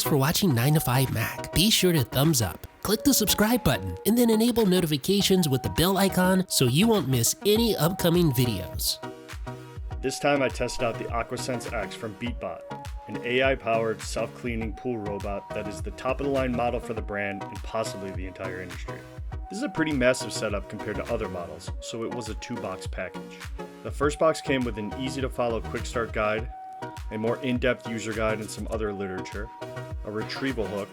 Thanks for watching 9 to 5 Mac. Be sure to thumbs up, click the subscribe button, and then enable notifications with the bell icon so you won't miss any upcoming videos. This time I tested out the AquaSense X from Beatbot, an AI-powered self-cleaning pool robot that is the top-of-the-line model for the brand and possibly the entire industry. This is a pretty massive setup compared to other models, so it was a 2-box package. The first box came with an easy-to-follow quick start guide, a more in-depth user guide and some other literature, a retrieval hook,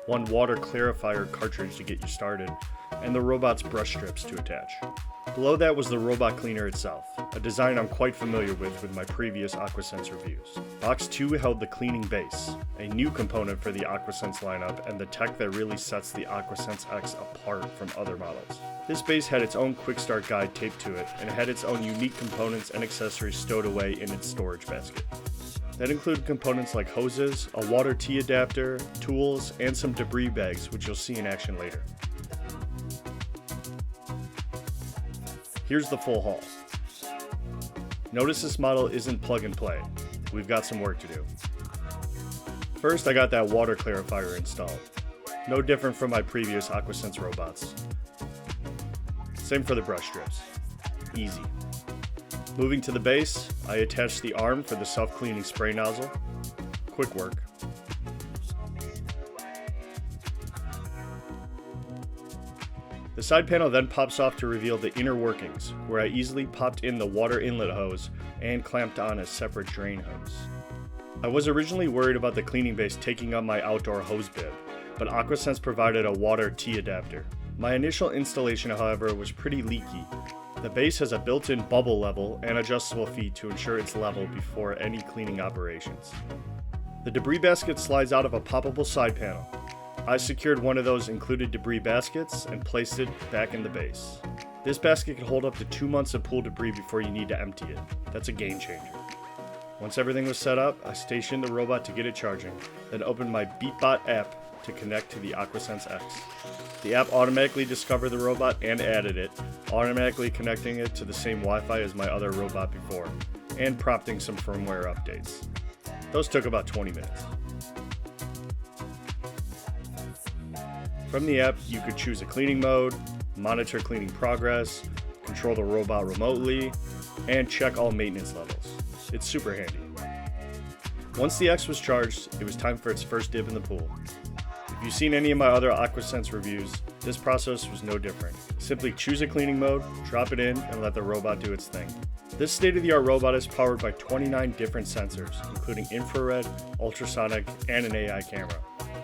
one water clarifier cartridge to get you started, and the robot's brush strips to attach. Below that was the robot cleaner itself, a design I'm quite familiar with my previous AquaSense reviews. Box 2 held the cleaning base, a new component for the AquaSense lineup and the tech that really sets the AquaSense X apart from other models. This base had its own quick start guide taped to it and it had its own unique components and accessories stowed away in its storage basket. That included components like hoses, a water T adapter, tools, and some debris bags, which you'll see in action later. Here's the full haul. Notice this model isn't plug and play. We've got some work to do. First, I got that water clarifier installed. No different from my previous AquaSense robots. Same for the brush strips. Easy. Moving to the base, I attached the arm for the self-cleaning spray nozzle. Quick work. The side panel then pops off to reveal the inner workings, where I easily popped in the water inlet hose and clamped on a separate drain hose. I was originally worried about the cleaning base taking up my outdoor hose bib, but AquaSense provided a water T adapter. My initial installation, however, was pretty leaky. The base has a built-in bubble level and adjustable feet to ensure it's level before any cleaning operations. The debris basket slides out of a poppable side panel. I secured one of those included debris baskets and placed it back in the base. This basket can hold up to 2 months of pool debris before you need to empty it. That's a game changer. Once everything was set up, I stationed the robot to get it charging, then opened my Beatbot app to connect to the AquaSense X. The app automatically discovered the robot and added it, automatically connecting it to the same Wi-Fi as my other robot before, and prompting some firmware updates. Those took about 20 minutes. From the app, you could choose a cleaning mode, monitor cleaning progress, control the robot remotely, and check all maintenance levels. It's super handy. Once the X was charged, it was time for its first dip in the pool. If you've seen any of my other AquaSense reviews, this process was no different. Simply choose a cleaning mode, drop it in, and let the robot do its thing. This state-of-the-art robot is powered by 29 different sensors, including infrared, ultrasonic, and an AI camera.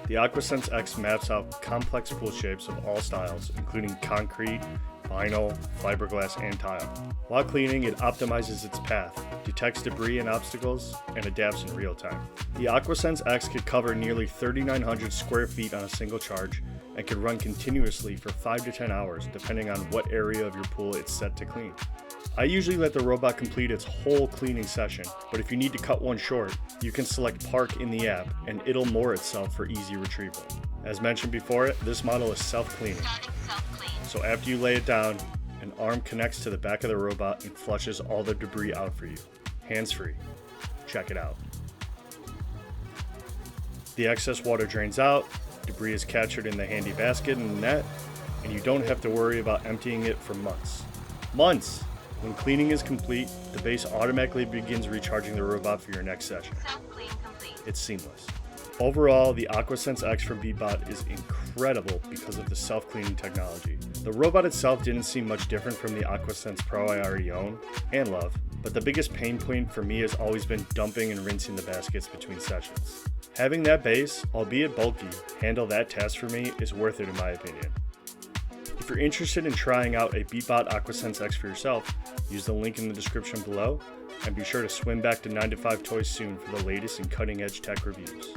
The AquaSense X maps out complex pool shapes of all styles, including concrete, vinyl, fiberglass, and tile. While cleaning, it optimizes its path, detects debris and obstacles, and adapts in real time. The AquaSense X could cover nearly 3,900 square feet on a single charge and could run continuously for 5 to 10 hours, depending on what area of your pool it's set to clean. I usually let the robot complete its whole cleaning session, but if you need to cut one short, you can select Park in the app and it'll moor itself for easy retrieval. As mentioned before, this model is self-cleaning. So after you lay it down, an arm connects to the back of the robot and flushes all the debris out for you. Hands-free. Check it out. The excess water drains out, debris is captured in the handy basket and net, and you don't have to worry about emptying it for months. Months! When cleaning is complete, the base automatically begins recharging the robot for your next session. Self-clean complete. It's seamless. Overall, the AquaSense X from Beatbot is incredible because of the self-cleaning technology. The robot itself didn't seem much different from the AquaSense Pro I already own and love, but the biggest pain point for me has always been dumping and rinsing the baskets between sessions. Having that base, albeit bulky, handle that task for me is worth it in my opinion. If you're interested in trying out a Beatbot AquaSense X for yourself, use the link in the description below, and be sure to swim back to 9 to 5 Toys soon for the latest and cutting edge tech reviews.